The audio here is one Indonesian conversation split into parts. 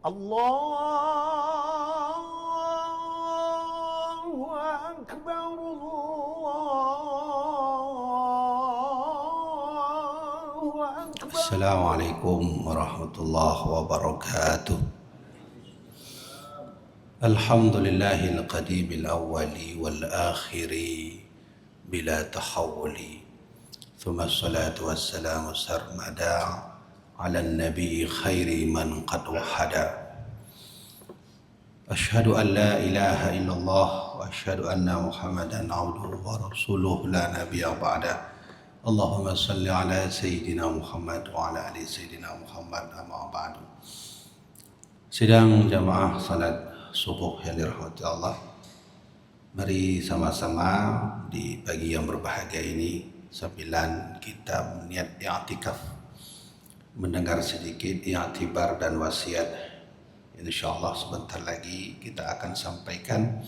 الله أكبر الله أكبر. السلام عليكم ورحمة الله وبركاته. الحمد لله القديم الأول والآخر بلا تحول، ثم الصلاة والسلام سرمدا على النبي خير من قد وحدا. أشهد أن لا إله إلا الله وأشهد أن محمدا عبده ورسوله لا نبي بعده. اللهم صل على سيدنا Muhammad wa ala ali Sayyidina Muhammad amma ba'du. Sidang jamaah salat subuh yang dirahmati Allah, mari sama-sama di pagi yang berbahagia ini sambilan kita niat i'tikaf, mendengar sedikit i'tibar dan wasiat. InsyaAllah sebentar lagi kita akan sampaikan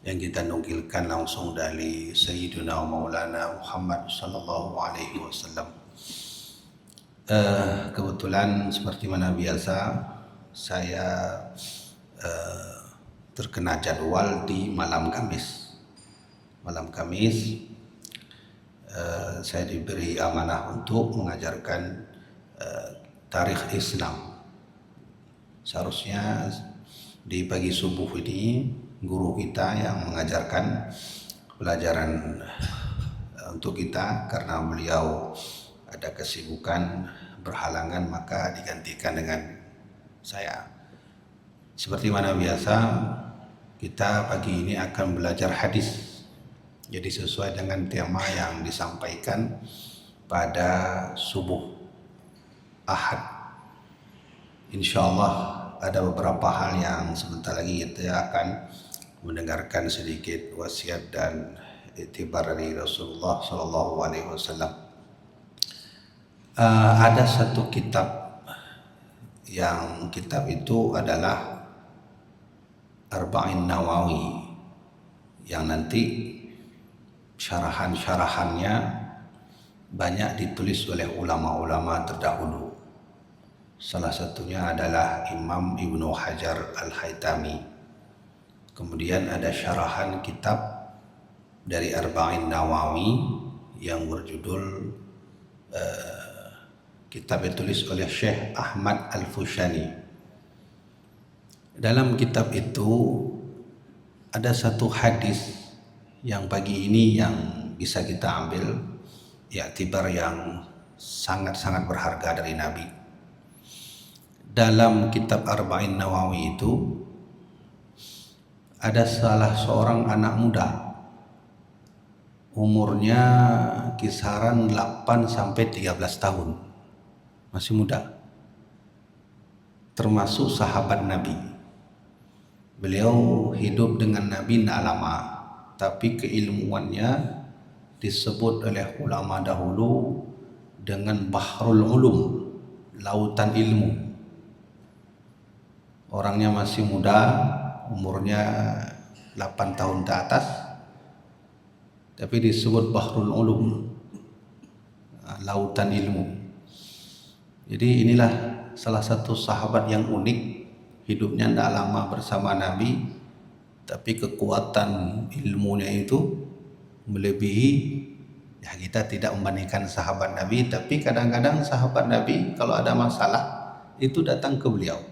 yang kita nukilkan langsung dari Sayyidina Maulana Muhammad sallallahu alaihi wasallam. Kebetulan seperti mana biasa saya terkena jadwal di malam Kamis. Malam Kamis saya diberi amanah untuk mengajarkan tarikh Islam. Seharusnya di pagi subuh ini guru kita yang mengajarkan pelajaran untuk kita, karena beliau ada kesibukan berhalangan maka digantikan dengan saya. Seperti mana biasa kita pagi ini akan belajar hadis, jadi sesuai dengan tema yang disampaikan pada subuh Ahad. InsyaAllah ada beberapa hal yang sebentar lagi kita akan mendengarkan sedikit wasiat dan iktibar dari Rasulullah Sallallahu Alaihi Wasallam. Ada satu kitab, yang kitab itu adalah Arba'in Nawawi, yang nanti syarahan-syarahannya banyak ditulis oleh ulama-ulama terdahulu. Salah satunya adalah Imam Ibnu Hajar Al-Haytami. Kemudian ada syarahan kitab dari Arba'in Nawawi yang berjudul kitab ditulis oleh Syekh Ahmad Al-Fushani. Dalam kitab itu ada satu hadis yang pagi ini yang bisa kita ambil i'tibar yang sangat-sangat berharga dari Nabi. Dalam kitab Arba'in Nawawi itu ada salah seorang anak muda, umurnya kisaran 8 sampai 13 tahun, masih muda, termasuk sahabat Nabi. Beliau hidup dengan Nabi tidak lama, tapi keilmuannya disebut oleh ulama dahulu dengan Bahrul Ulum, lautan ilmu. Orangnya masih muda, umurnya 8 tahun ke atas, tapi disebut Bahrul Ulum, lautan ilmu. Jadi inilah salah satu sahabat yang unik, hidupnya tidak lama bersama Nabi, tapi kekuatan ilmunya itu melebihi, ya kita tidak membandingkan sahabat Nabi, tapi kadang-kadang sahabat Nabi kalau ada masalah itu datang ke beliau.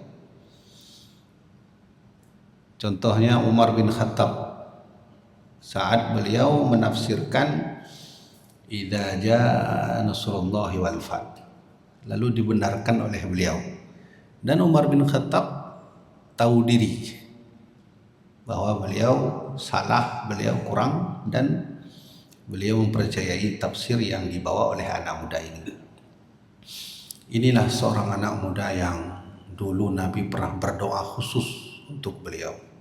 Contohnya Umar bin Khattab, saat beliau menafsirkan idza jaa nasrullahi wal fath, lalu dibenarkan oleh beliau. Dan Umar bin Khattab tahu diri bahwa beliau salah, beliau kurang, dan beliau mempercayai tafsir yang dibawa oleh anak muda ini. Inilah seorang anak muda yang dulu Nabi pernah berdoa khusus untuk beliau.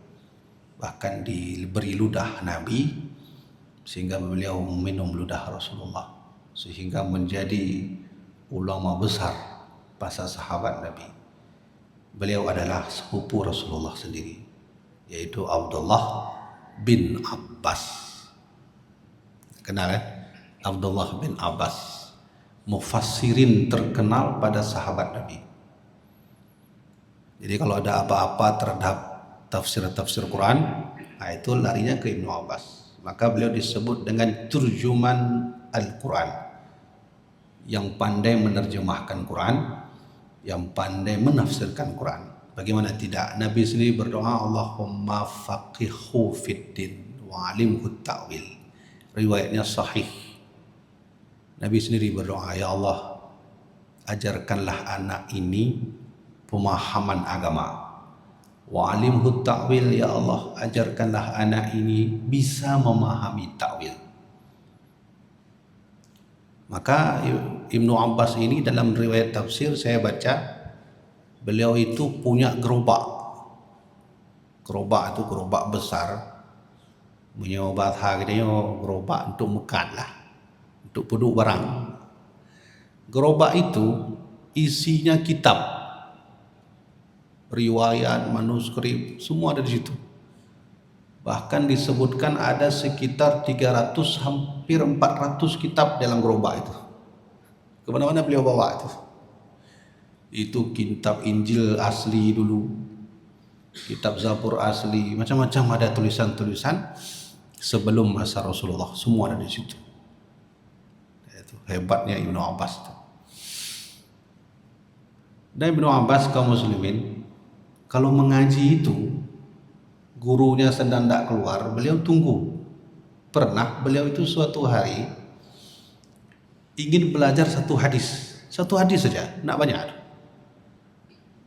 Bahkan diberi ludah Nabi sehingga beliau meminum ludah Rasulullah, sehingga menjadi ulama besar para sahabat Nabi. Beliau adalah sepupu Rasulullah sendiri, yaitu Abdullah bin Abbas. Kenal kan? Abdullah bin Abbas, mufassirin terkenal pada sahabat Nabi. Jadi kalau ada apa-apa terhadap tafsir Quran, nah itu larinya ke Ibnu Abbas. Maka beliau disebut dengan turjuman Al-Quran, yang pandai menerjemahkan Quran, yang pandai menafsirkan Quran. Bagaimana tidak? Nabi sendiri berdoa, Allahumma faqihhu fiddin wa alimhu ta'wil. Riwayatnya sahih. Nabi sendiri berdoa, ya Allah, ajarkanlah anak ini pemahaman agama. Wa alimhu ta'wil, ya Allah, ajarkanlah anak ini bisa memahami ta'wil. Maka Ibnu Abbas ini dalam riwayat tafsir saya baca, beliau itu punya gerobak. Gerobak itu gerobak besar. Menyewa bahasa gitu, gerobak untuk mekat lah, untuk peduk barang. Gerobak itu isinya kitab, riwayat, manuskrip, semua ada di situ. Bahkan disebutkan ada sekitar 300 hampir 400 kitab dalam gerobak itu. Kemana-mana beliau bawa itu. Itu kitab Injil asli dulu, kitab Zabur asli, macam-macam ada tulisan-tulisan sebelum masa Rasulullah, semua ada di situ. Itu hebatnya Ibnu Abbas. Dan Ibnu Abbas kaum muslimin, kalau mengaji itu gurunya sedang tidak keluar, beliau tunggu. Pernah beliau itu suatu hari ingin belajar satu hadis saja, tidak banyak.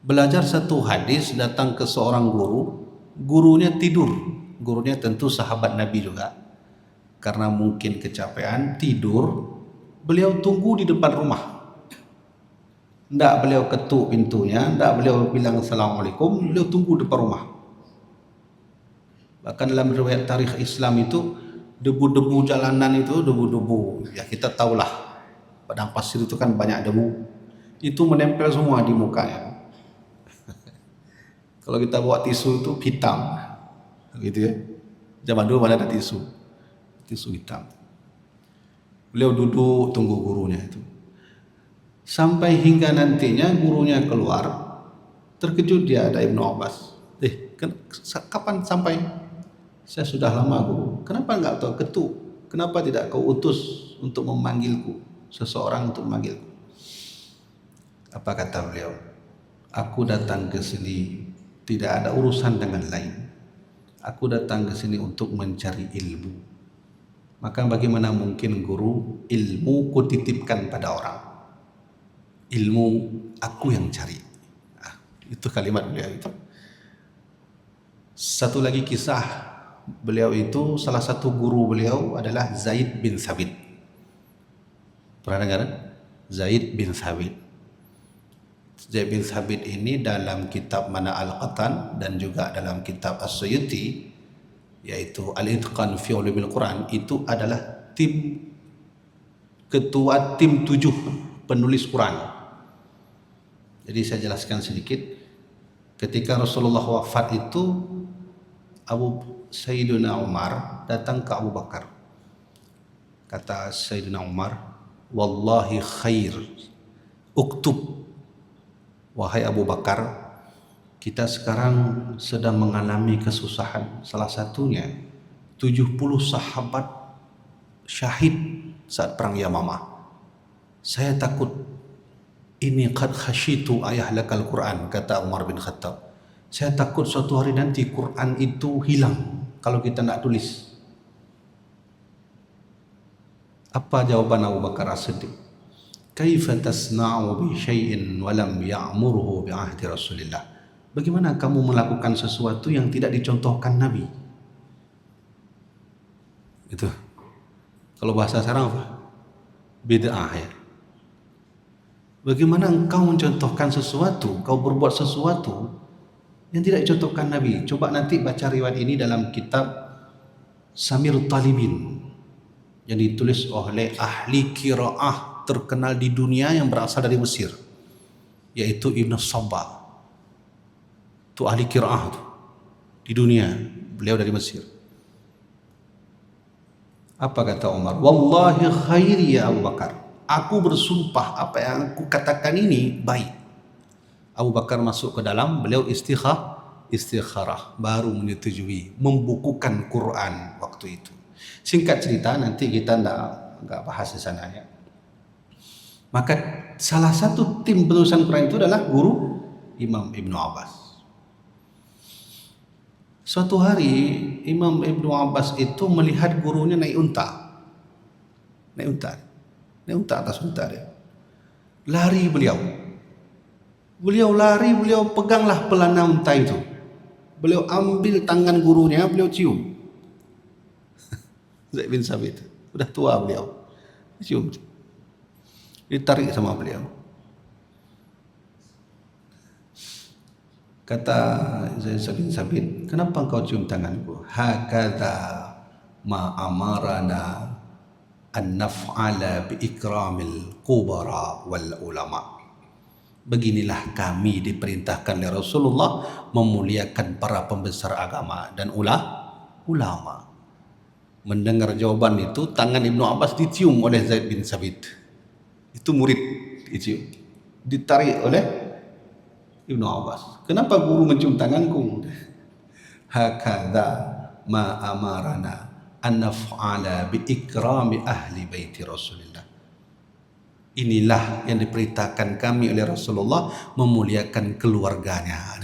Belajar satu hadis, datang ke seorang guru, gurunya tidur. Gurunya tentu sahabat Nabi juga, karena mungkin kecapean tidur. Beliau tunggu di depan rumah, tidak beliau ketuk pintunya, tidak beliau bilang assalamualaikum, beliau tunggu depan rumah. Bahkan dalam riwayat tarikh Islam itu, debu-debu jalanan itu, debu-debu, ya kita tahulah, padang pasir itu kan banyak debu, itu menempel semua di mukanya. Kalau kita bawa tisu itu hitam, gitu ya. Zaman dulu mana ada tisu hitam. Beliau duduk tunggu gurunya itu, sampai hingga nantinya gurunya keluar. Terkejut dia, ada Ibnu Abbas. Kapan sampai? Saya sudah lama guru. Kenapa enggak kau ketuk? Kenapa tidak kau utus untuk memanggilku, seseorang untuk memanggilku? Apa kata beliau? Aku datang ke sini tidak ada urusan dengan lain. Aku datang ke sini untuk mencari ilmu. Maka bagaimana mungkin guru, ilmu kutitipkan pada orang? Ilmu aku yang cari. Itu kalimat beliau itu. Satu lagi kisah, beliau itu salah satu guru beliau adalah Zaid bin Thabit. Pernah dengar? Zaid bin Thabit. Zaid bin Thabit ini dalam kitab Mana Al-Qatan dan juga dalam kitab As-Suyuti, yaitu Al-Itqan fi Ulumil Quran, itu adalah ketua tim 7 penulis Quran. Jadi saya jelaskan sedikit. Ketika Rasulullah wafat itu, Sayyidina Umar datang ke Abu Bakar. Kata Sayyidina Umar, wallahi khair, uktub. Wahai Abu Bakar, kita sekarang sedang mengalami kesusahan. Salah satunya 70 sahabat syahid saat perang Yamamah. Saya takut, ini qad khasyitu ayahlakal Quran, kata Umar bin Khattab. Saya takut suatu hari nanti Quran itu hilang kalau kita tidak tulis. Apa jawaban Abu Bakar As-Siddiq? Kaifa tasna'u bi syai'in wa lam ya'murhu bi ahdi Rasulillah? Bagaimana kamu melakukan sesuatu yang tidak dicontohkan Nabi? Itu. Kalau bahasa sekarang apa? Bid'ah ya. Bagaimana engkau mencontohkan sesuatu, kau berbuat sesuatu yang tidak dicontohkan Nabi? Coba nanti baca riwayat ini dalam kitab Samirut Talibin yang ditulis oleh ahli qiraah terkenal di dunia yang berasal dari Mesir, yaitu Ibn Sabah. Itu ahli qiraah di dunia, beliau dari Mesir. Apa kata Umar? Wallahi khairi ya Abu Bakar, aku bersumpah apa yang aku katakan ini baik. Abu Bakar masuk ke dalam, beliau istikharah, baru menyetujui membukukan Quran waktu itu. Singkat cerita, nanti kita enggak bahas di sana ya. Maka salah satu tim penulisan Quran itu adalah guru Imam Ibnu Abbas. Suatu hari Imam Ibnu Abbas itu melihat gurunya naik unta atas unta dia. Lari beliau lari, beliau peganglah pelana unta itu. Beliau ambil tangan gurunya, beliau cium. Zaid bin Sabit, sudah tua beliau, cium, ditarik sama beliau. Kata Zaid bin Sabit, kenapa engkau cium tanganku? Hakadha ma amarana an naf'ala bi ikramil kubara wal ulama. Beginilah kami diperintahkan oleh Rasulullah memuliakan para pembesar agama dan ulama. Mendengar jawaban itu, tangan Ibnu Abbas dicium oleh Zaid bin Sabit. Itu murid dicium, ditarik oleh Ibnu Abbas. Kenapa guru mencium tanganku? Hakadha ma amarana an naf'ala bi ikrami ahli baiti Rasulillah. Inilah yang diperintahkan kami oleh Rasulullah, memuliakan keluarganya.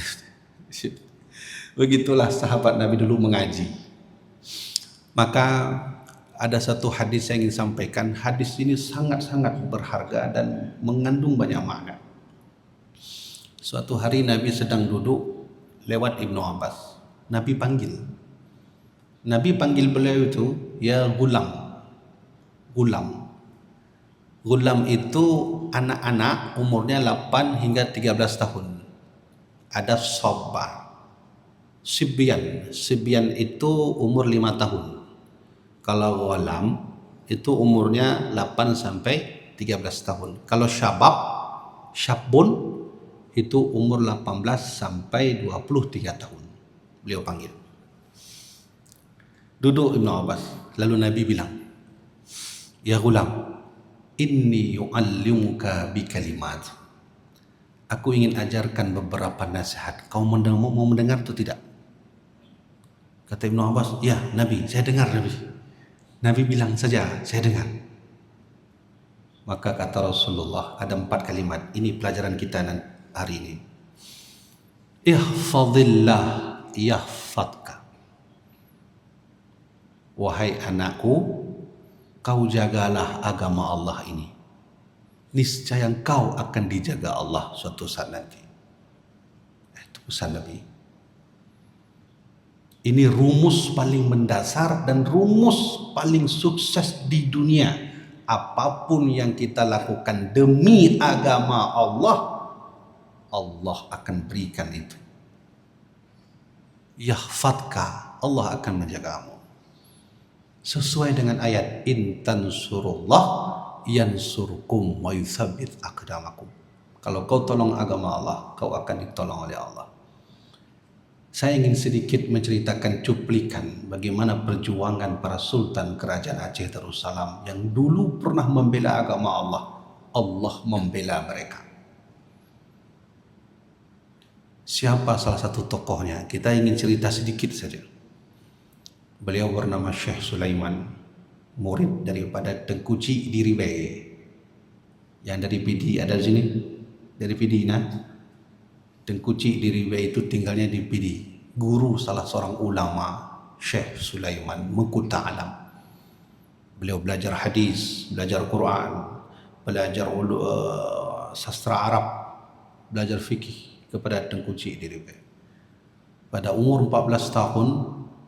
Begitulah sahabat Nabi dulu mengaji. Maka ada satu hadis yang ingin sampaikan. Hadis ini sangat-sangat berharga dan mengandung banyak makna. Suatu hari Nabi sedang duduk, lewat Ibnu Abbas. Nabi panggil beliau itu, ya gulam. Gulam itu anak-anak umurnya 8 hingga 13 tahun. Ada sobar, Sibyan itu umur 5 tahun. Kalau gulam itu umurnya 8 sampai 13 tahun. Kalau syabun itu umur 18 sampai 23 tahun. Beliau panggil. Duduk Ibnu Abbas. Lalu Nabi bilang, ya gulam, inni yu'allimuka bi kalimat. Aku ingin ajarkan beberapa nasihat. Kau mau mendengar atau tidak? Kata Ibnu Abbas, ya Nabi, saya dengar Nabi. Nabi bilang saja, saya dengar. Maka kata Rasulullah, ada 4 kalimat. Ini pelajaran kita hari ini. Ihfadillah yahfadka. Wahai anakku, kau jagalah agama Allah ini. Niscaya kau akan dijaga Allah suatu saat nanti. Itu pesan Nabi. Ini rumus paling mendasar dan rumus paling sukses di dunia. Apapun yang kita lakukan demi agama Allah, Allah akan berikan itu. Yahfadka, Allah akan menjagamu. Sesuai dengan ayat in tansurullah yansurkum wa yutsabbit aqdamakum. Kalau kau tolong agama Allah, kau akan ditolong oleh Allah. Saya ingin sedikit menceritakan cuplikan bagaimana perjuangan para sultan kerajaan Aceh Darussalam yang dulu pernah membela agama Allah. Allah membela mereka. Siapa salah satu tokohnya? Kita ingin cerita sedikit saja. Beliau bernama Syekh Sulaiman, murid daripada Tengku Cik di Ribai. Yang dari PD ada di sini? Dari PD nah. Tengku Cik di Ribai itu tinggalnya di PD. Guru salah seorang ulama, Syekh Sulaiman Mengkuta Alam. Beliau belajar hadis, belajar Quran, belajar sastra Arab, belajar fikih kepada Tengku Cik di Ribai. Pada umur 14 tahun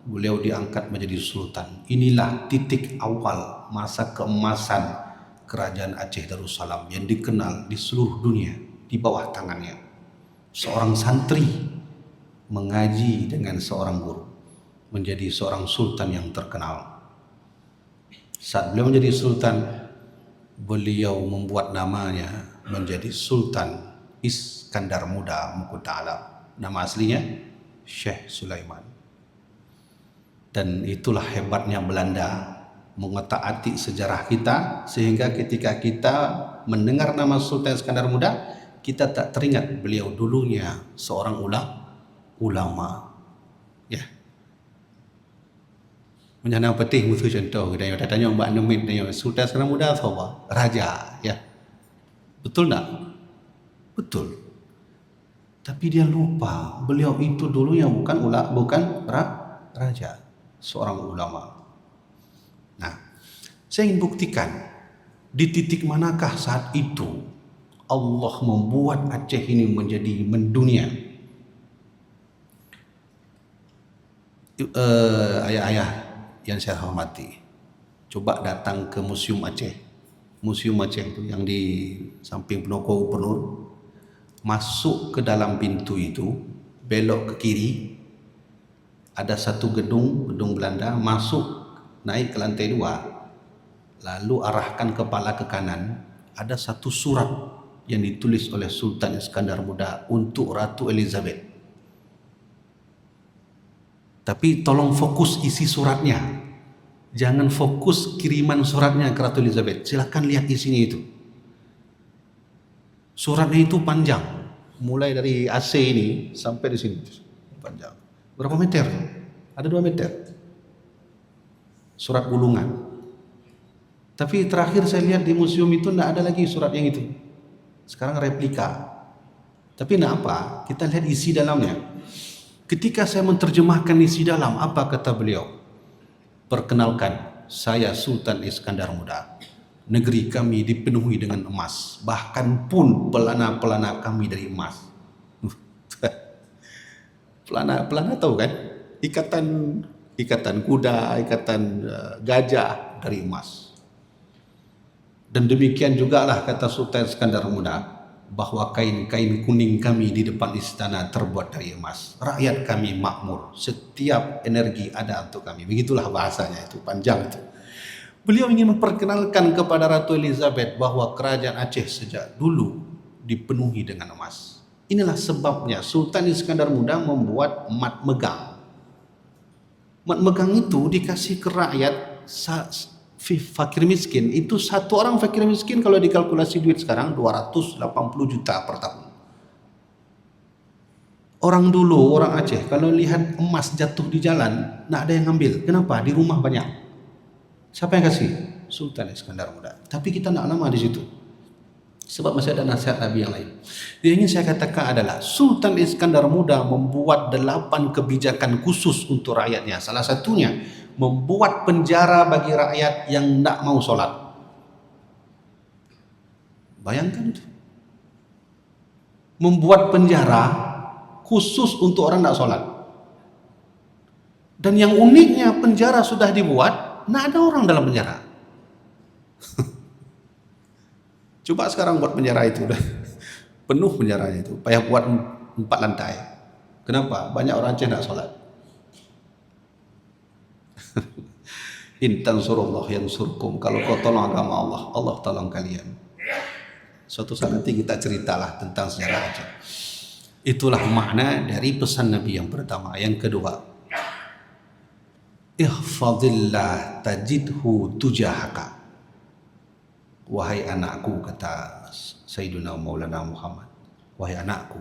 beliau diangkat menjadi sultan. Inilah titik awal masa keemasan kerajaan Aceh Darussalam yang dikenal di seluruh dunia di bawah tangannya. Seorang santri mengaji dengan seorang guru, menjadi seorang sultan yang terkenal. Saat beliau menjadi sultan, beliau membuat namanya menjadi Sultan Iskandar Muda Mengkuta Alam. Nama aslinya Syekh Sulaiman. Dan itulah hebatnya Belanda mengotak-atik sejarah kita, sehingga ketika kita mendengar nama Sultan Iskandar Muda, kita tak teringat beliau dulunya seorang ulama. Ya. Menjana petih musuh contoh kita yang tanya Mbak Nemit tanya Sultan Sekarang Muda atau apa? Raja, ya. Betul tak? Betul. Tapi dia lupa beliau itu dulunya bukan raja, seorang ulama. Nah, saya ingin buktikan di titik manakah saat itu Allah membuat Aceh ini menjadi mendunia. Ayah-ayah yang saya hormati, coba datang ke Museum Aceh. Museum Aceh itu yang di samping Pendopo Gubernur. Masuk ke dalam pintu itu, belok ke kiri, ada satu gedung Belanda, masuk naik ke lantai 2, lalu arahkan kepala ke kanan, ada satu surat yang ditulis oleh Sultan Iskandar Muda untuk Ratu Elizabeth. Tapi tolong fokus isi suratnya, jangan fokus kiriman suratnya ke Ratu Elizabeth. Silakan lihat isinya itu. Suratnya itu panjang, mulai dari AC ini sampai di sini panjang. Berapa meter? Ada 2 meter. Surat gulungan. Tapi terakhir saya lihat di museum itu tidak ada lagi surat yang itu. Sekarang replika. Tapi tidak apa, kita lihat isi dalamnya. Ketika saya menerjemahkan isi dalam, apa kata beliau? Perkenalkan, saya Sultan Iskandar Muda. Negeri kami dipenuhi dengan emas, bahkan pun pelana-pelana kami dari emas. Pelana tahu kan? Ikatan kuda, ikatan gajah dari emas. Dan demikian jugalah kata Sultan Iskandar Muda, bahwa kain-kain kuning kami di depan istana terbuat dari emas. Rakyat kami makmur, setiap energi ada untuk kami. Begitulah bahasanya, itu panjang itu. Beliau ingin memperkenalkan kepada Ratu Elizabeth bahwa kerajaan Aceh sejak dulu dipenuhi dengan emas. Inilah sebabnya Sultan Iskandar Muda membuat mat megang. Mat megang itu dikasih ke rakyat fakir miskin. Itu satu orang fakir miskin kalau dikalkulasi duit sekarang 280 juta per tahun. Orang dulu, orang Aceh, kalau lihat emas jatuh di jalan, tak ada yang ngambil. Kenapa? Di rumah banyak. Siapa yang kasih? Sultan Iskandar Muda. Tapi kita nak lama di situ. Sebab masih ada nasihat Nabi yang lain. Yang ingin saya katakan adalah Sultan Iskandar Muda membuat 8 kebijakan khusus untuk rakyatnya. Salah satunya membuat penjara bagi rakyat yang tidak mau sholat. Bayangkan itu. Membuat penjara khusus untuk orang tidak sholat. Dan yang uniknya penjara sudah dibuat, tidak ada orang dalam penjara. Coba sekarang buat penjara itu udah penuh penjaranya itu. Payah buat 4 lantai. Kenapa? Banyak orang Aceh tidak sholat. In tansurullah yansurkum. Kalau kau tolong agama Allah, Allah tolong kalian. Suatu saat nanti kita ceritalah tentang sejarah Aceh. Itulah makna dari pesan Nabi yang pertama. Yang kedua, ihfadillah tajidhu tujahaka. Wahai anakku, kata Sayyiduna Maulana Muhammad, wahai anakku,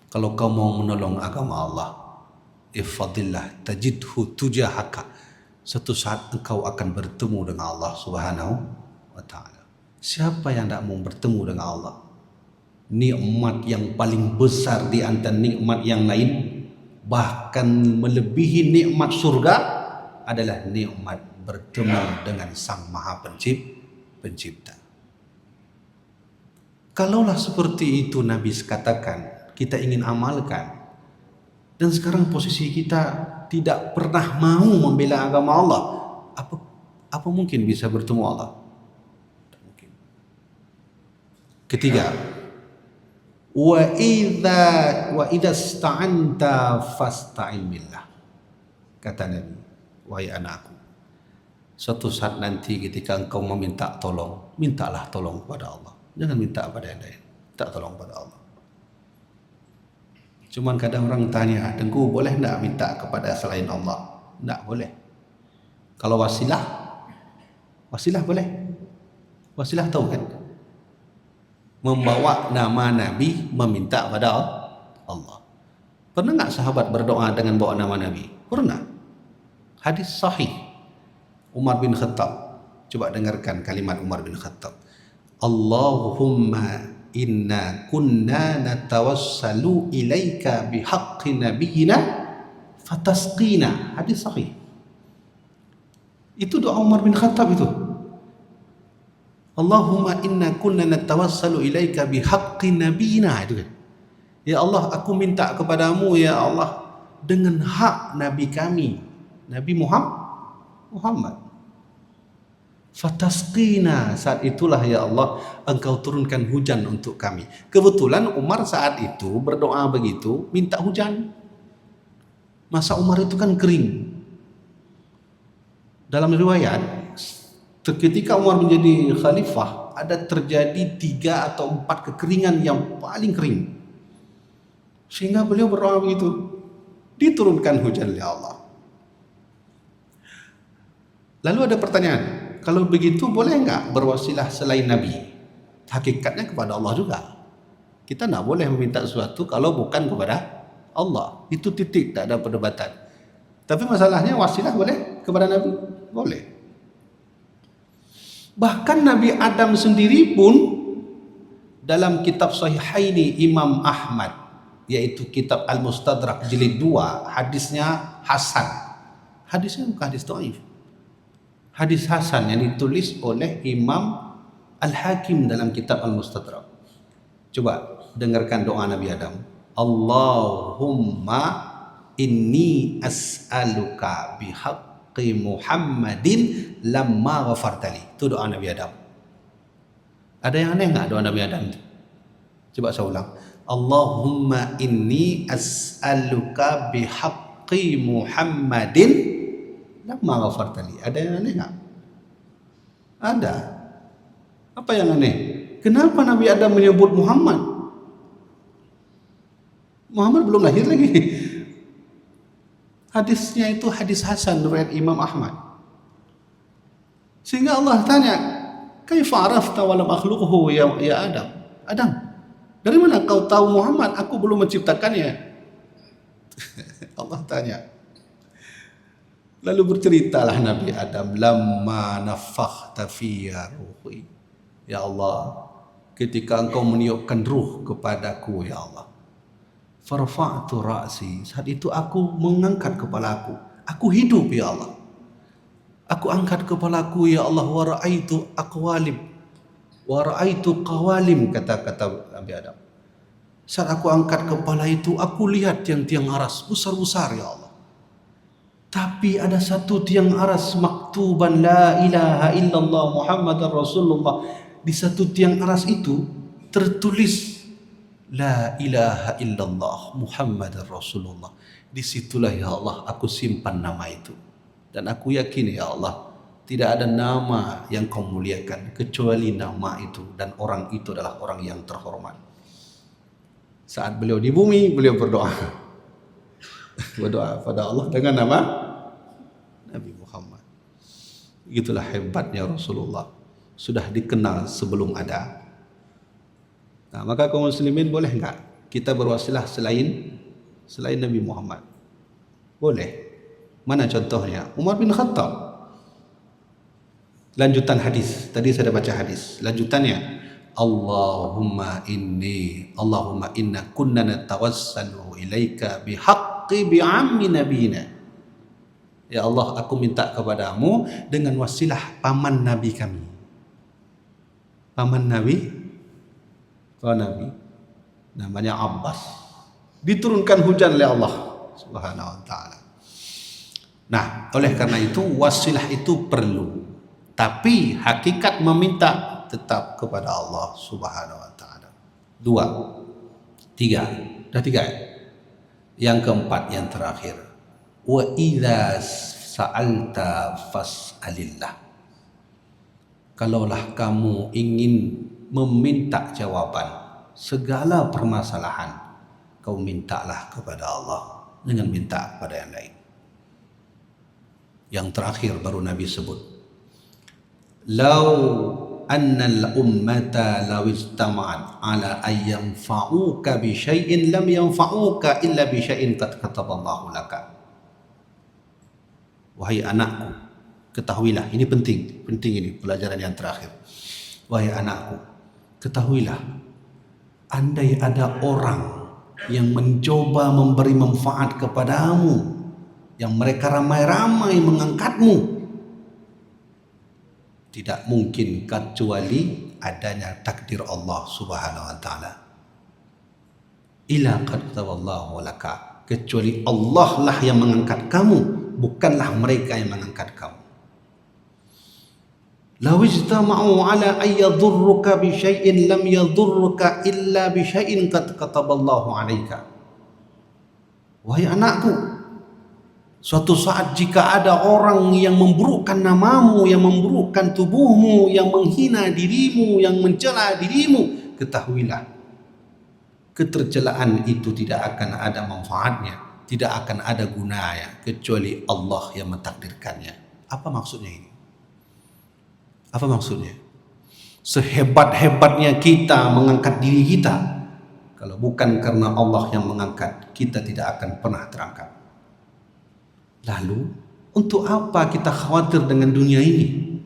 kalau kau mau menolong agama Allah, ihfadillah tajidhu tujahaka. Suatu saat engkau akan bertemu dengan Allah Subhanahu wa ta'ala. Siapa yang tidak mau bertemu dengan Allah? Nikmat yang paling besar di antara nikmat yang lain, bahkan melebihi nikmat surga, adalah nikmat bertemu dengan Sang Maha Pencipta. Kalaulah seperti itu Nabi katakan, kita ingin amalkan, dan sekarang posisi kita tidak pernah mau membela agama Allah, apa mungkin bisa bertemu Allah? Tak mungkin. Ketiga, wa idza sta'anta fasta'in billah. Kata Nabi, wahai anakku, suatu saat nanti ketika engkau meminta tolong, mintalah tolong kepada Allah. Jangan minta kepada yang lain, minta tolong kepada Allah. Cuman kadang orang tanya, Tengku boleh tak minta kepada selain Allah? Tak boleh. Kalau wasilah boleh. Wasilah tahu kan? membawa nama Nabi meminta pada Allah. Pernah enggak sahabat berdoa dengan bawa nama Nabi? Pernah. Hadis sahih Umar bin Khattab. Coba dengarkan kalimat Umar bin Khattab. Allahumma inna kunna natawassalu ilaika bihaqqi nabiyyina fatasqina. Hadis sahih. Itu doa Umar bin Khattab itu. Allahumma inna kunna natawassalu ilaika bihaqqi nabiyyina. Itu kan. Ya Allah, aku minta kepadamu ya Allah dengan hak Nabi kami, Nabi Muhammad. Fatasqina, saat itulah ya Allah engkau turunkan hujan untuk kami. Kebetulan Umar saat itu berdoa begitu minta hujan. Masa Umar itu kan kering. Dalam riwayat ketika Umar menjadi khalifah ada terjadi 3 atau 4 kekeringan yang paling kering. Sehingga beliau berdoa begitu, diturunkan hujan oleh Allah. Lalu ada pertanyaan, kalau begitu boleh enggak berwasilah selain Nabi? Hakikatnya kepada Allah juga. Kita enggak boleh meminta sesuatu kalau bukan kepada Allah. Itu titik, tak ada perdebatan. Tapi masalahnya wasilah boleh kepada Nabi? Boleh. Bahkan Nabi Adam sendiri pun dalam kitab Sahihaini Imam Ahmad, yaitu kitab Al-Mustadrak jilid 2, hadisnya hasan. Hadisnya bukan hadis dhaif. Hadis hasan yang ditulis oleh Imam Al-Hakim dalam kitab Al-Mustadrak. Coba dengarkan doa Nabi Adam. Allahumma inni as'aluka bihaqqi Muhammadin lamma ghafartali. Itu doa Nabi Adam. Ada yang aneh enggak doa Nabi Adam itu? Coba saya ulang. Allahumma inni as'aluka bihaqqi Muhammadin lamma ghafartali. Ada yang aneh enggak? Ada. Apa yang aneh? Kenapa Nabi Adam menyebut Muhammad? Muhammad belum lahir lagi. Hadisnya itu hadis hasan riwayat Imam Ahmad. Sehingga Allah tanya, "Kaifa arafta wa lam akhluquhu ya Adam?" Adam, dari mana kau tahu Muhammad? Aku belum menciptakannya. Allah tanya. Lalu berceritalah Nabi Adam, "Lamma nafakhta fiyya ruhi." Ya Allah, ketika engkau meniupkan ruh kepadaku ya Allah. Farfa'tu ra'si. Saat itu aku mengangkat kepalaku. Aku hidup ya Allah. Aku angkat kepalaku ya Allah, wa ra'aitu aqwalim. Wa ra'aitu qawalim, kata Nabi Adam. Saat aku angkat kepala itu, aku lihat tiang-tiang aras besar-besar ya Allah. Tapi ada satu tiang aras maktuban la ilaha illallah Muhammadar Rasulullah. Di satu tiang aras itu tertulis la ilaha illallah Muhammadar Rasulullah. Disitulah ya Allah aku simpan nama itu. Dan aku yakin ya Allah tidak ada nama yang kau muliakan kecuali nama itu, dan orang itu adalah orang yang terhormat. Saat beliau di bumi, beliau berdoa pada Allah dengan nama Nabi Muhammad. Itulah hebatnya Rasulullah, sudah dikenal sebelum ada. Nah, maka kaum muslimin boleh enggak kita berwasilah selain Nabi Muhammad? Boleh. Mana contohnya? Umar bin Khattab. Lanjutan hadis. Tadi saya baca hadis. Lanjutannya, Allahumma inna kunna natawassalu ilaika bihaqqi bi'ammi nabiyina. Ya Allah, aku minta kepadamu dengan wasilah paman Nabi kami. Paman Nabi? Kau Nabi? Namanya Abbas. Diturunkan hujan oleh Allah Subhanahu wa ta'ala. Nah, oleh karena itu wasilah itu perlu. Tapi hakikat meminta tetap kepada Allah Subhanahu wa ta'ala. 2, 3. Dah 3 ya? Yang keempat, yang terakhir. Wa idza sa'alta fas'alillah. Kalaulah kamu ingin meminta jawaban segala permasalahan, kau mintalah kepada Allah, jangan minta kepada yang lain. Yang terakhir baru Nabi sebut, lau annal ummata law istama'at ala an yanfa'uka bi syai'in lam yanfa'uka illa bi syai'in qad kataballahu laka. Wahai anakku, ketahuilah, ini penting ini pelajaran yang terakhir. Wahai anakku, ketahuilah, andai ada orang yang mencoba memberi manfaat kepadamu, yang mereka ramai-ramai mengangkatmu, tidak mungkin kecuali adanya takdir Allah Subhanahu wa taala. Ila qad kataballahu laka, kecuali Allah lah yang mengangkat kamu, bukanlah mereka yang mengangkat kamu. Law ijtama'u ala an yadhurruka bi syai'in lam yadhurruka illa bi syai'in qad kataballahu 'alaika. Wahai anakku, suatu saat jika ada orang yang memburukkan namamu, yang memburukkan tubuhmu, yang menghina dirimu, yang mencela dirimu, ketahuilah, ketercelaan itu tidak akan ada manfaatnya, tidak akan ada gunanya kecuali Allah yang mentakdirkannya. Apa maksudnya ini? Apa maksudnya? Sehebat-hebatnya kita mengangkat diri kita, kalau bukan karena Allah yang mengangkat, kita tidak akan pernah terangkat. Lalu, untuk apa kita khawatir dengan dunia ini?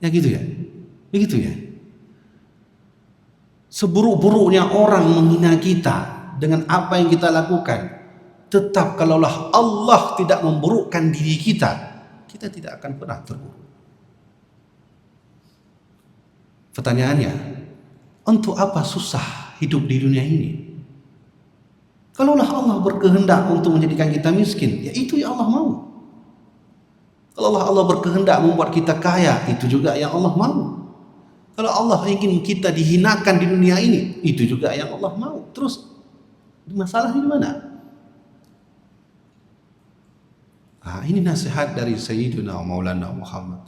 Ya gitu ya? Begitu ya? Seburuk-buruknya orang menghina kita dengan apa yang kita lakukan, tetap kalaulah Allah tidak memburukkan diri kita, kita tidak akan pernah terburuk. Pertanyaannya, untuk apa susah hidup di dunia ini? Kalaulah Allah berkehendak untuk menjadikan kita miskin, ya itu yang Allah mau. Kalaulah Allah berkehendak membuat kita kaya, itu juga yang Allah mau. Kalau Allah ingin kita dihinakan di dunia ini, itu juga yang Allah mau. Terus masalahnya di mana? Ini nasihat dari Sayyidina Maulana Muhammad.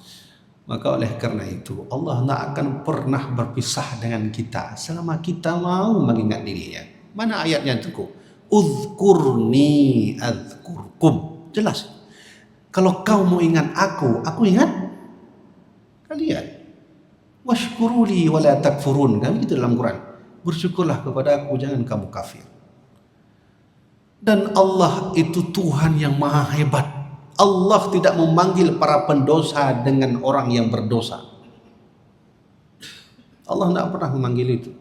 Maka oleh karena itu Allah tak akan pernah berpisah dengan kita selama kita mau mengingat dirinya. Mana ayatnya itu? Uzkurni azkurkum. Jelas. Kalau kau mau ingat aku ingat kalian. Washkuruli wala takfurun. Kan gitu dalam Quran. Bersyukurlah kepada aku, jangan kamu kafir. Dan Allah itu Tuhan yang maha hebat. Allah tidak memanggil para pendosa dengan orang yang berdosa. Allah tidak pernah memanggil itu.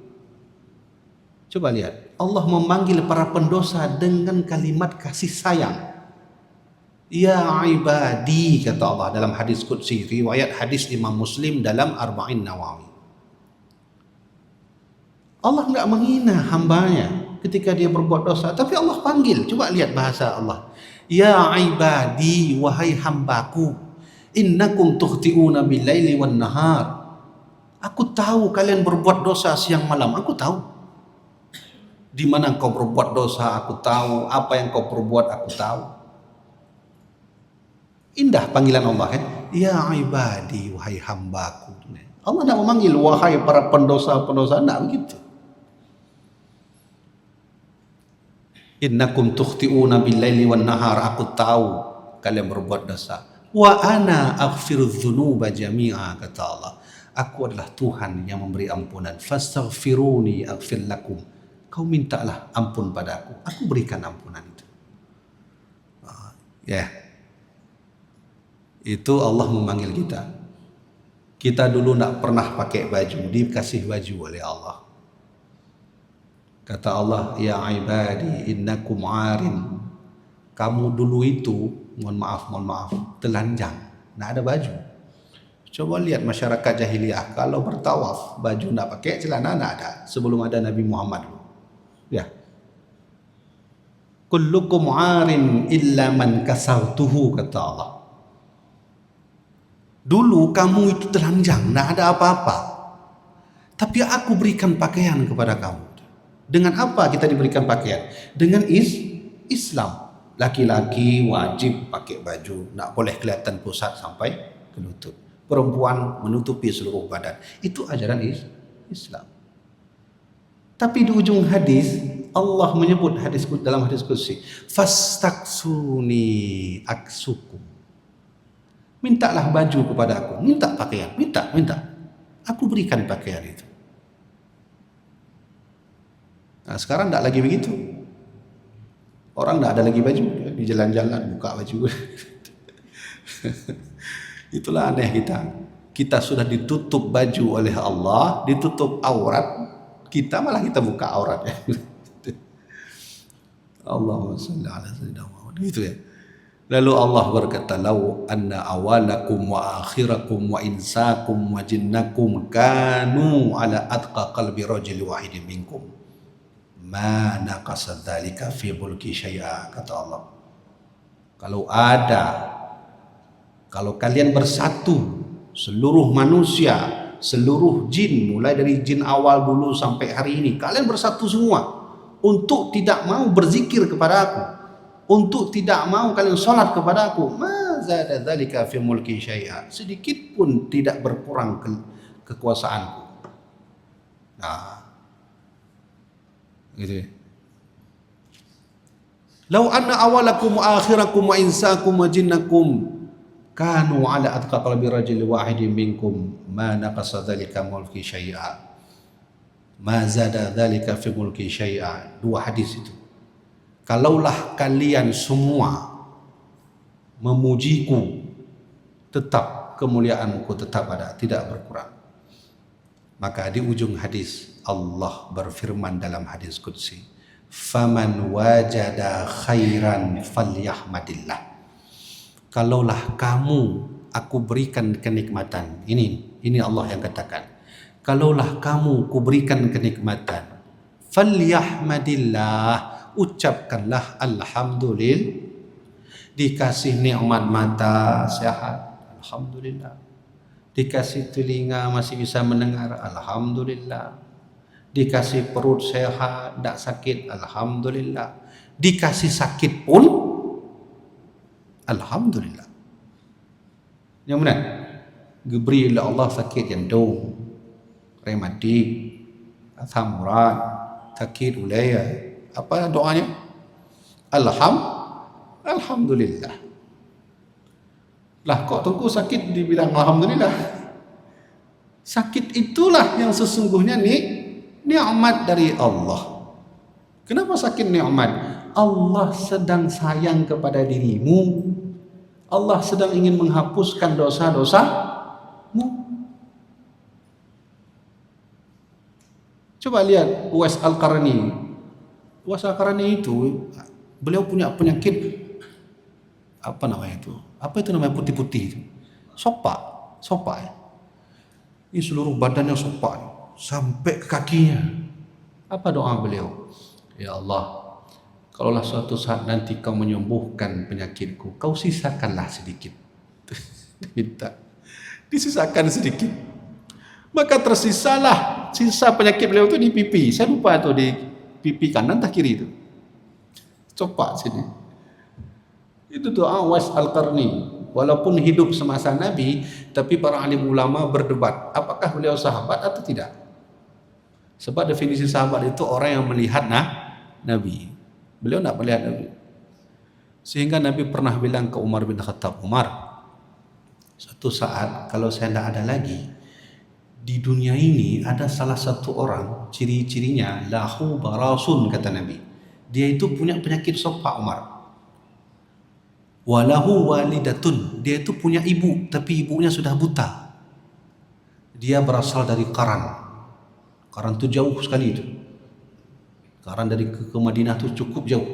Coba lihat, Allah memanggil para pendosa dengan kalimat kasih sayang. Ya ibadi, kata Allah dalam hadis qudsi, riwayat hadis Imam Muslim dalam Arba'in Nawawi. Allah tidak menghina hambanya ketika dia berbuat dosa, tapi Allah panggil. Coba lihat bahasa Allah. Ya ibadi, wahai hambaku, innakum tukhti'una bil-laili wan nahar. Aku tahu kalian berbuat dosa siang malam, aku tahu. Di mana kau berbuat dosa, aku tahu. Apa yang kau perbuat, aku tahu. Indah panggilan Allah kan? Ya ibadi, wahai hambaku. Allah tidak memanggil wahai para pendosa-pendosa, tidak begitu. Innakum tukhti'una bil-laili wan nahar, aku tahu kalian berbuat dosa. Wa ana aghfirudz dzunuba jami'a, kata Allah. Aku adalah Tuhan yang memberi ampunan. Fastaghfiruni aghfir lakum. Kau mintalah ampun padaku, aku berikan ampunan itu. Itu Allah memanggil kita. Kita dulu tidak pernah pakai baju, dikasih baju oleh Allah. Kata Allah, ya ibadi innakum arin. Kamu dulu itu, mohon maaf, telanjang, tidak ada baju. Coba lihat masyarakat jahiliyah, kalau bertawaf, baju tidak pakai, celana tidak ada. Sebelum ada Nabi Muhammad. Ya. Kullukum arin illa man kasautuhu, kata Allah. Dulu kamu itu telanjang, tidak ada apa-apa. Tapi aku berikan pakaian kepada kamu. Dengan apa kita diberikan pakaian? Dengan Islam. Laki-laki wajib pakai baju, tak boleh kelihatan pusat sampai ke lutut. Perempuan menutupi seluruh badan. Itu ajaran Islam. Tapi di ujung hadis Allah menyebut dalam hadis qudsi, fastaksuni aksukum. Mintalah baju kepada aku, minta pakaian, minta. Aku berikan pakaian itu. Nah, sekarang tidak lagi begitu. Orang tidak ada lagi baju, di jalan-jalan buka baju. Itulah aneh kita. Kita sudah ditutup baju oleh Allah, ditutup aurat, kita malah kita buka aurat. Allahumma shalli ala sayyidina Muhammad. Gitu ya. Lalu Allah berkata, "Lau anna awalakum wa akhirakum wa insakum wa jinnakum kanu ala atqa qalbi rajul wahidin minkum ma naqasa dzalika fi mulki syai'a," kata Allah. Kalau kalian bersatu, seluruh manusia, seluruh jin, mulai dari jin awal dulu sampai hari ini, kalian bersatu semua untuk tidak mau berzikir kepada aku, untuk tidak mau kalian sholat kepada aku, ma zada dzalika fi mulki syai'a, sedikit pun tidak berkurang kekuasaanku. Nah, gitu ya. Lau anna awalakum wa akhirakum wa insakum wa jinnakum kanu ala atqa qalbi rajul wahidin minkum ma naqasa dzalika mulki syai'a ma zada dzalika fi mulki syai'a. Dua hadis itu. Kalaulah kalian semua memujiku, tetap kemuliaanku tetap ada, tidak berkurang. Maka di ujung hadis Allah berfirman dalam hadis qudsi, faman wajada khairan falyahmadillah. Kalaulah kamu aku berikan kenikmatan, ini Allah yang katakan, kalaulah kamu kuberikan kenikmatan, falyahmadillah, ucapkanlah alhamdulillah. Dikasih nikmat mata sehat, alhamdulillah. Dikasih telinga masih bisa mendengar, alhamdulillah. Dikasih perut sehat, tidak sakit, alhamdulillah. Dikasih sakit pun alhamdulillah. Yang mana? Diberi oleh Allah sakit jantung, rematik, asam urat, sakit ulayah. Apa doanya? Alhamdulillah. Lah kok tunggu sakit dibilang alhamdulillah? Sakit itulah yang sesungguhnya nikmat dari Allah. Kenapa sakit nikmat? Allah sedang sayang kepada dirimu. Allah sedang ingin menghapuskan dosa-dosamu. Coba lihat Uwais Al-Qarni. Uwais Al-Qarni itu beliau punya penyakit apa namanya itu? Apa itu namanya putih-putih itu? Sopak ya. Ini seluruh badannya sopak sampai ke kakinya. Apa doa beliau? Ya Allah, kalaulah suatu saat nanti kau menyembuhkan penyakitku, kau sisakanlah sedikit. Minta disisakan sedikit. Maka tersisalah sisa penyakit beliau itu di pipi. Saya lupa itu di pipi kanan atau kiri itu. Copak sini. Itu doa Uwais Al-Qarni. Walaupun hidup semasa Nabi, tapi para alim ulama berdebat apakah beliau sahabat atau tidak. Sebab definisi sahabat itu orang yang melihat Nabi. Beliau tidak melihat Nabi. Sehingga Nabi pernah bilang ke Umar bin Khattab, Umar, suatu saat kalau saya tidak ada lagi, di dunia ini ada salah satu orang, ciri-cirinya lahu barasun, kata Nabi. Dia itu punya penyakit sopak, Umar. Walahu walidatun, dia itu punya ibu, tapi ibunya sudah buta. Dia berasal dari Qaran. Qaran itu jauh sekali itu. Qaran dari ke Madinah itu cukup jauh.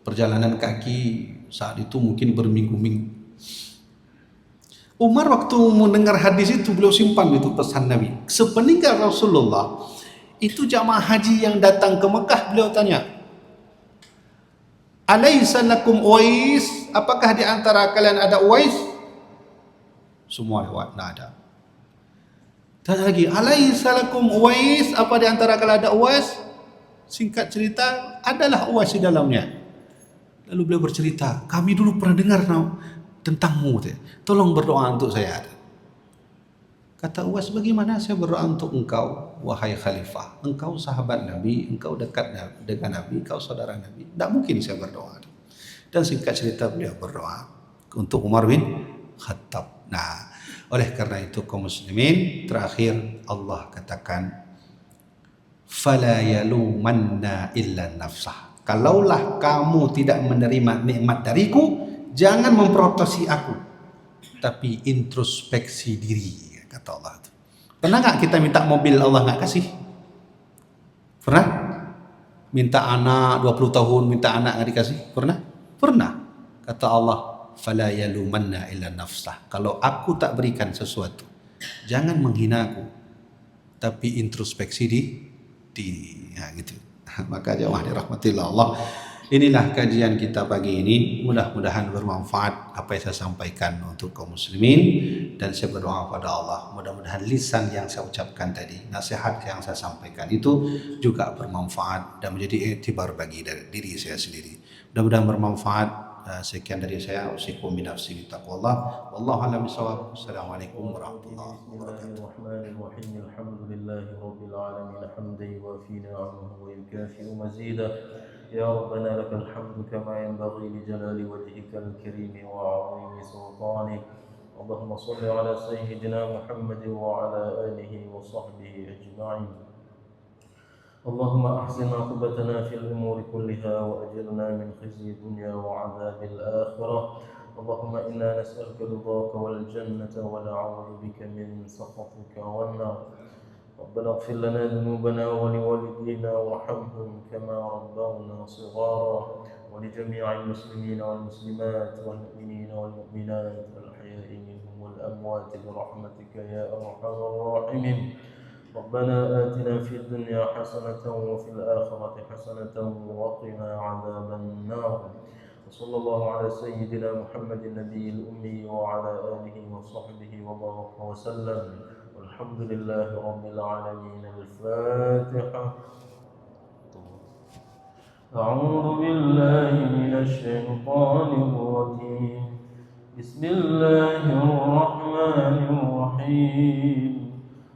Perjalanan kaki saat itu mungkin berminggu-minggu. Umar waktu mendengar hadis itu, beliau simpan itu pesan Nabi. Sepeninggal Rasulullah, itu jamaah haji yang datang ke Mekah, beliau tanya, alaysa lakum Uwais? Apakah di antara kalian ada Uwais? Semua lewat, tidak ada. Tanya lagi, alaysa lakum Uwais? Apa di antara kalian ada Uwais? Singkat cerita, adalah Uwais di dalamnya. Lalu beliau bercerita, kami dulu pernah dengar tentangmu, tolong berdoa untuk saya. Kata Uwais, bagaimana saya berdoa untuk engkau, wahai khalifah? Engkau sahabat Nabi, engkau dekat dengan Nabi, engkau saudara Nabi. Tidak mungkin saya berdoa. Dan singkat cerita beliau berdoa untuk Umar bin Khattab. Nah, oleh karena itu kaum muslimin, terakhir Allah katakan fala yalumanna illa nafsah. Kalaulah kamu tidak menerima nikmat dariku, jangan memproteksi aku, tapi introspeksi diri, kata Allah. Pernah nggak kita minta mobil Allah nggak kasih? Pernah? Minta anak 20 tahun, minta anak nggak dikasih? Pernah? Pernah. Kata Allah, fala yalumanna illa nafsah. Kalau aku tak berikan sesuatu, jangan menghina aku, tapi introspeksi diri. Nah, gitu. Maka jemaah dirahmatillah Allah, inilah kajian kita pagi ini. Mudah-mudahan bermanfaat apa yang saya sampaikan untuk kaum muslimin, dan saya berdoa pada Allah mudah-mudahan lisan yang saya ucapkan tadi, nasihat yang saya sampaikan itu juga bermanfaat dan menjadi iktibar bagi diri saya sendiri. Mudah-mudahan bermanfaat. Sekian dari saya. Usikum binafsi bittaqwallah. Wallahu a'lam bishawab. Assalamualaikum warahmatullahi wabarakatuh. Bismillahirrahmanirrahim. Alhamdulillahi alamin hamdan yuwafi ni'amahu wa yukafi'u mazidah. Ya Rabbana lakal hamdu kama yanbaghi li jalali wajhikal karim wa 'azimi sultanik. Allahumma shalli ala sayyidina Muhammad wa ala alihi wa sahbihi ajma'in. اللهم أحسن عاقبتنا في الأمور كلها وأجرنا من خزي الدنيا وعذاب الآخرة. اللهم إنا نسألك رضاك والجنة ونعوذ بك من سخطك والنار. ربنا اغفر لنا ذنوبنا ولوالدينا وارحمهم كما ربونا صغارا، ولجميع المسلمين والمسلمات والمؤمنين والمؤمنات الأحياء منهم والأموات برحمتك يا أرحم الراحمين. ربنا آتنا في الدنيا حسنة وفي الآخرة حسنة وقنا عذاب النار. وصلى الله على سيدنا محمد النبي الأمي وعلى آله وصحبه وبارك وسلم، والحمد لله رب العالمين. الفاتحة. أعوذ بالله من الشيطان الرجيم. بسم الله الرحمن الرحيم.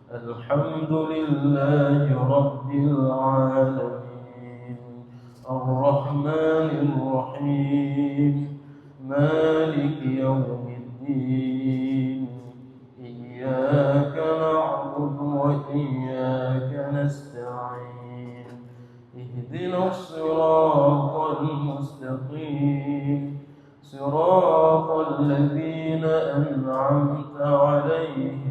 الحمد لله رب العالمين الرحمن الرحيم مالك يوم الدين إياك نعبد وإياك نستعين اهدنا الصراط المستقيم صراط الذين أنعمت عليهم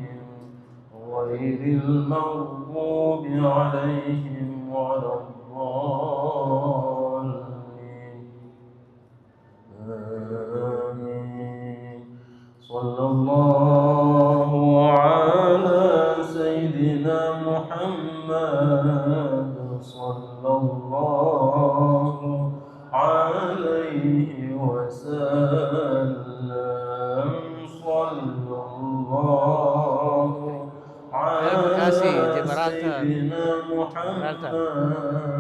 غير المغضوب عليهم ولا الضالين. آمين. صلى الله على سيدنا محمد صلى الله عليه وسلم. صلى الله Terima kasih Gibraltar.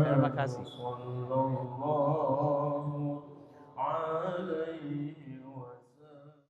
Terima kasih.